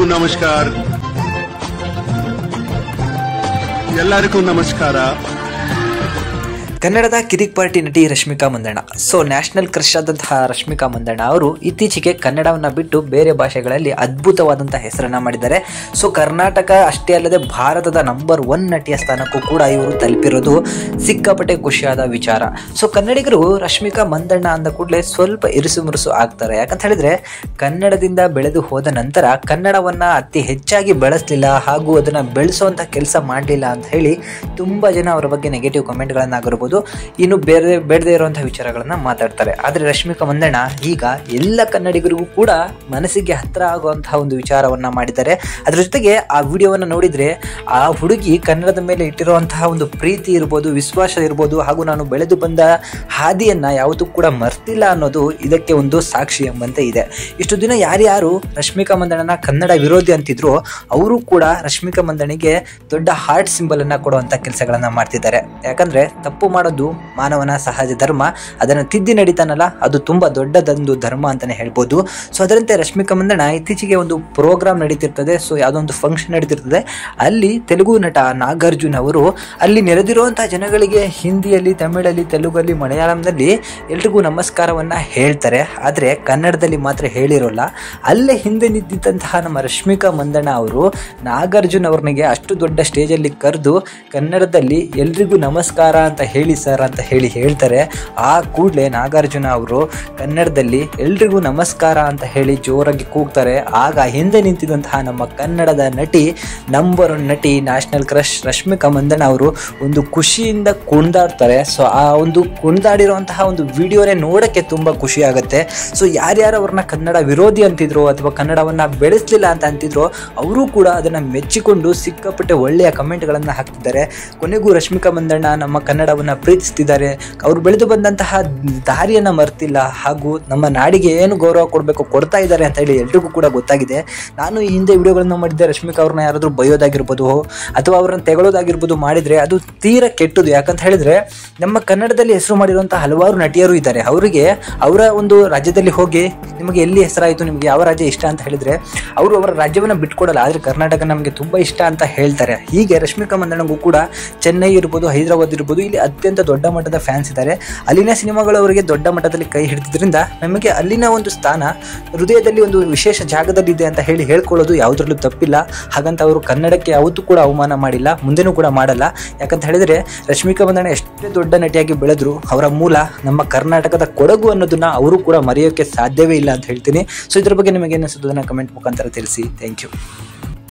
ನಮಸ್ಕಾರ ಎಲ್ಲರಿಗೂ ನಮಸ್ಕಾರ. ಕನ್ನಡದ ಕಿರಿಕ್ ಪಾರ್ಟಿ ನಟಿ ರಶ್ಮಿಕಾ ಮಂದಣ್ಣ. ನ್ಯಾಷನಲ್ ಕ್ರಶ್ ಆದಂತಹ ರಶ್ಮಿಕಾ ಮಂದಣ್ಣ ಅವರು ಇತ್ತೀಚೆಗೆ ಕನ್ನಡವನ್ನು ಬಿಟ್ಟು ಬೇರೆ ಭಾಷೆಗಳಲ್ಲಿ ಅದ್ಭುತವಾದಂತಹ ಹೆಸರನ್ನು ಮಾಡಿದ್ದಾರೆ. ಕರ್ನಾಟಕ ಅಷ್ಟೇ ಅಲ್ಲದೆ ಭಾರತದ ನಂಬರ್ 1 ನಟಿಯ ಸ್ಥಾನಕ್ಕೂ ಕೂಡ ಇವರು ತಲುಪಿರೋದು ಸಿಕ್ಕಾಪಟ್ಟೆ ಖುಷಿಯಾದ ವಿಚಾರ. ಕನ್ನಡಿಗರು ರಶ್ಮಿಕಾ ಮಂದಣ್ಣ ಅಂದ ಕೂಡಲೇ ಸ್ವಲ್ಪ ಇರಿಸು ಮುರುಸು ಆಗ್ತಾರೆ. ಯಾಕಂತ ಹೇಳಿದ್ರೆ ಕನ್ನಡದಿಂದ ಬೆಳೆದು ಹೋದ ನಂತರ ಕನ್ನಡವನ್ನು ಅತಿ ಹೆಚ್ಚಾಗಿ ಬಳಸಲಿಲ್ಲ ಹಾಗೂ ಅದನ್ನು ಬೆಳೆಸುವಂಥ ಕೆಲಸ ಮಾಡಲಿಲ್ಲ ಅಂತ ಹೇಳಿ ತುಂಬ ಜನ ಅವರ ಬಗ್ಗೆ ನೆಗೆಟಿವ್ ಕಮೆಂಟ್ಗಳನ್ನಾಗಿರ್ಬೋದು, ಇನ್ನು ಬೇಡದೇ ಇರುವಂತಹ ವಿಚಾರಗಳನ್ನ ಮಾತಾಡ್ತಾರೆ. ಆದರೆ ರಶ್ಮಿಕಾ ಮಂದಣ್ಣ ಈಗ ಎಲ್ಲ ಕನ್ನಡಿಗರಿಗೂ ಕೂಡ ಮನಸ್ಸಿಗೆ ಹತ್ತಿರ ಆಗುವಂತಹ ಒಂದು ವಿಚಾರವನ್ನ ಮಾಡಿದ್ದಾರೆ. ಅದರ ಜೊತೆಗೆ ಆ ವಿಡಿಯೋವನ್ನು ನೋಡಿದ್ರೆ ಆ ಹುಡುಗಿ ಕನ್ನಡದ ಮೇಲೆ ಇಟ್ಟಿರುವಂತಹ ಒಂದು ಪ್ರೀತಿ ಇರ್ಬೋದು, ವಿಶ್ವಾಸ ಇರ್ಬೋದು, ಹಾಗೂ ನಾನು ಬೆಳೆದು ಬಂದ ಹಾದಿಯನ್ನ ಯಾವತ್ತೂ ಕೂಡ ಮರ್ತಿಲ್ಲ ಅನ್ನೋದು ಇದಕ್ಕೆ ಒಂದು ಸಾಕ್ಷಿ ಎಂಬಂತೆ ಇದೆ. ಇಷ್ಟು ದಿನ ಯಾರ್ಯಾರು ರಶ್ಮಿಕಾ ಮಂದಣ್ಣನ ಕನ್ನಡ ವಿರೋಧಿ ಅಂತಿದ್ರು ಅವರು ಕೂಡ ರಶ್ಮಿಕಾ ಮಂದಣ್ಣಿಗೆ ದೊಡ್ಡ ಹಾರ್ಟ್ ಸಿಂಬಲ್ ಅನ್ನ ಕೊಡುವಂತ ಕೆಲಸಗಳನ್ನ ಮಾಡ್ತಿದ್ದಾರೆ. ಯಾಕಂದ್ರೆ ತಪ್ಪು ಮಾಡೋದು ಮಾನವನ ಸಹಜ ಧರ್ಮ, ಅದನ್ನು ತಿದ್ದಿ ನಡೀತಾನಲ್ಲ ಅದು ತುಂಬಾ ದೊಡ್ಡದೊಂದು ಧರ್ಮ ಅಂತಾನೆ ಹೇಳ್ಬೋದು. ಅದರಂತೆ ರಶ್ಮಿಕಾ ಮಂದಣ್ಣ ಇತ್ತೀಚೆಗೆ ಒಂದು ಪ್ರೋಗ್ರಾಮ್ ನಡೀತಿರ್ತದೆ, ಯಾವುದೋ ಒಂದು ಫಂಕ್ಷನ್ ನಡೀತಿರ್ತದೆ. ಅಲ್ಲಿ ತೆಲುಗು ನಟ ನಾಗಾರ್ಜುನ್ ಅವರು ಅಲ್ಲಿ ನೆರೆದಿರುವಂತಹ ಜನಗಳಿಗೆ ಹಿಂದಿಯಲ್ಲಿ, ತಮಿಳಲ್ಲಿ, ತೆಲುಗಲ್ಲಿ, ಮಲಯಾಳಂದಲ್ಲಿ ಎಲ್ರಿಗೂ ನಮಸ್ಕಾರವನ್ನ ಹೇಳ್ತಾರೆ. ಆದರೆ ಕನ್ನಡದಲ್ಲಿ ಮಾತ್ರ ಹೇಳಿರೋಲ್ಲ. ಅಲ್ಲೇ ಹಿಂದೆ ನಿಂತಿದ್ದಂತಹ ನಮ್ಮ ರಶ್ಮಿಕಾ ಮಂದಣ್ಣ ಅವರು ನಾಗಾರ್ಜುನ್ ಅವ್ರನಿಗೆ ಅಷ್ಟು ದೊಡ್ಡ ಸ್ಟೇಜಲ್ಲಿ ಕರೆದು ಕನ್ನಡದಲ್ಲಿ ಎಲ್ರಿಗೂ ನಮಸ್ಕಾರ ಅಂತ ಹೇಳಿ ಸರ್ ಅಂತ ಹೇಳ್ತಾರೆ. ಆ ಕೂಡಲೇ ನಾಗಾರ್ಜುನ ಅವರು ಕನ್ನಡದಲ್ಲಿ ಎಲ್ರಿಗೂ ನಮಸ್ಕಾರ ಅಂತ ಹೇಳಿ ಜೋರಾಗಿ ಕೂಗ್ತಾರೆ. ಆಗ ಹಿಂದೆ ನಿಂತಿದ್ದಂತಹ ನಮ್ಮ ಕನ್ನಡದ ನಟಿ, ನಂಬರ್ 1 ನಟಿ, ನ್ಯಾಷನಲ್ ಕ್ರಶ್ ರಶ್ಮಿಕಾ ಮಂದಣ್ಣ ಅವರು ಒಂದು ಖುಷಿಯಿಂದ ಕುಣಿದಾಡ್ತಾರೆ. ಆ ಒಂದು ಕುಣಿದಾಡಿರುವಂತಹ ಒಂದು ವಿಡಿಯೋನೇ ನೋಡೋಕ್ಕೆ ತುಂಬ ಖುಷಿ ಆಗುತ್ತೆ. ಯಾರ್ಯಾರು ಅವ್ರನ್ನ ಕನ್ನಡ ವಿರೋಧಿ ಅಂತಿದ್ರು ಅಥವಾ ಕನ್ನಡವನ್ನ ಬೆಳೆಸಲಿಲ್ಲ ಅಂತ ಅಂತಿದ್ರು ಅವರು ಕೂಡ ಅದನ್ನ ಮೆಚ್ಚಿಕೊಂಡು ಸಿಕ್ಕಾಪಟ್ಟೆ ಒಳ್ಳೆಯ ಕಮೆಂಟ್ಗಳನ್ನು ಹಾಕ್ತಿದ್ದಾರೆ. ಕೊನೆಗೂ ರಶ್ಮಿಕಾ ಮಂದಣ್ಣ ನಮ್ಮ ಕನ್ನಡವನ್ನು ಪ್ರೀತಿಸ್ತಿದ್ದಾರೆ, ಅವರು ಬೆಳೆದು ಬಂದಂತಹ ದಾರಿಯನ್ನು ಮರ್ತಿಲ್ಲ, ಹಾಗೂ ನಮ್ಮ ನಾಡಿಗೆ ಏನು ಗೌರವ ಕೊಡಬೇಕು ಕೊಡ್ತಾ ಇದ್ದಾರೆ ಅಂತ ಹೇಳಿ ಎಲ್ರಿಗೂ ಕೂಡ ಗೊತ್ತಾಗಿದೆ. ನಾನು ಈ ಹಿಂದೆ ವಿಡಿಯೋಗಳನ್ನು ಮಾಡಿದ್ದೆ, ರಶ್ಮಿಕಾ ಅವ್ರನ್ನ ಯಾರಾದರೂ ಬೈಯೋದಾಗಿರ್ಬೋದು ಅಥವಾ ಅವ್ರನ್ನ ತೆಗೊಳ್ಳೋದಾಗಿರ್ಬೋದು ಮಾಡಿದರೆ ಅದು ತೀರಾ ಕೆಟ್ಟದು. ಯಾಕಂತ ಹೇಳಿದ್ರೆ ನಮ್ಮ ಕನ್ನಡದಲ್ಲಿ ಹೆಸರು ಮಾಡಿರುವಂತಹ ಹಲವಾರು ನಟಿಯರು ಇದ್ದಾರೆ. ಅವರಿಗೆ ಅವರ ಒಂದು ರಾಜ್ಯದಲ್ಲಿ ಹೋಗಿ ನಿಮಗೆ ಎಲ್ಲಿ ಹೆಸರಾಯಿತು, ನಿಮಗೆ ಯಾವ ರಾಜ್ಯ ಇಷ್ಟ ಅಂತ ಹೇಳಿದ್ರೆ ಅವರು ಅವರ ರಾಜ್ಯವನ್ನು ಬಿಟ್ಕೊಡಲ್ಲ, ಆದರೆ ಕರ್ನಾಟಕ ನಮಗೆ ತುಂಬ ಇಷ್ಟ ಅಂತ ಹೇಳ್ತಾರೆ. ಹೀಗೆ ರಶ್ಮಿಕಾ ಮಂದಣ್ಣಗೂ ಕೂಡ ಚೆನ್ನೈ ಇರ್ಬೋದು, ಹೈದರಾಬಾದ್ ಇರ್ಬೋದು, ಇಲ್ಲಿ ಅತ್ಯಂತ ದೊಡ್ಡ ಮಟ್ಟದ ಫ್ಯಾನ್ಸ್ ಇದ್ದಾರೆ. ಅಲ್ಲಿನ ಸಿನಿಮಾಗಳು ಅವರಿಗೆ ದೊಡ್ಡ ಮಟ್ಟದಲ್ಲಿ ಕೈ ಹಿಡಿದ್ರಿಂದ ನಮಗೆ ಅಲ್ಲಿನ ಒಂದು ಸ್ಥಾನ ಹೃದಯದಲ್ಲಿ ಒಂದು ವಿಶೇಷ ಜಾಗದಲ್ಲಿ ಇದೆ ಅಂತ ಹೇಳ್ಕೊಳ್ಳೋದು ಯಾವುದ್ರಲ್ಲೂ ತಪ್ಪಿಲ್ಲ. ಹಾಗಂತ ಅವರು ಕನ್ನಡಕ್ಕೆ ಯಾವತ್ತೂ ಕೂಡ ಅವಮಾನ ಮಾಡಿಲ್ಲ, ಮುಂದೆನೂ ಕೂಡ ಮಾಡಲ್ಲ. ಯಾಕಂತ ಹೇಳಿದ್ರೆ ರಶ್ಮಿಕಾ ಮಂದಣ್ಣ ಎಷ್ಟೇ ದೊಡ್ಡ ನಟಿಯಾಗಿ ಬೆಳೆದ್ರು ಅವರ ಮೂಲ ನಮ್ಮ ಕರ್ನಾಟಕದ ಕೊಡಗು ಅನ್ನೋದನ್ನ ಅವರು ಕೂಡ ಮರೆಯೋಕೆ ಸಾಧ್ಯವೇ ಇಲ್ಲ ಅಂತ ಹೇಳ್ತೀನಿ. ಇದ್ರ ಬಗ್ಗೆ ನಿಮಗೆ ಏನಿಸುತ್ತದನ್ನ ಕಮೆಂಟ್ ಮುಖಾಂತರ ತಿಳಿಸಿ. Thank you.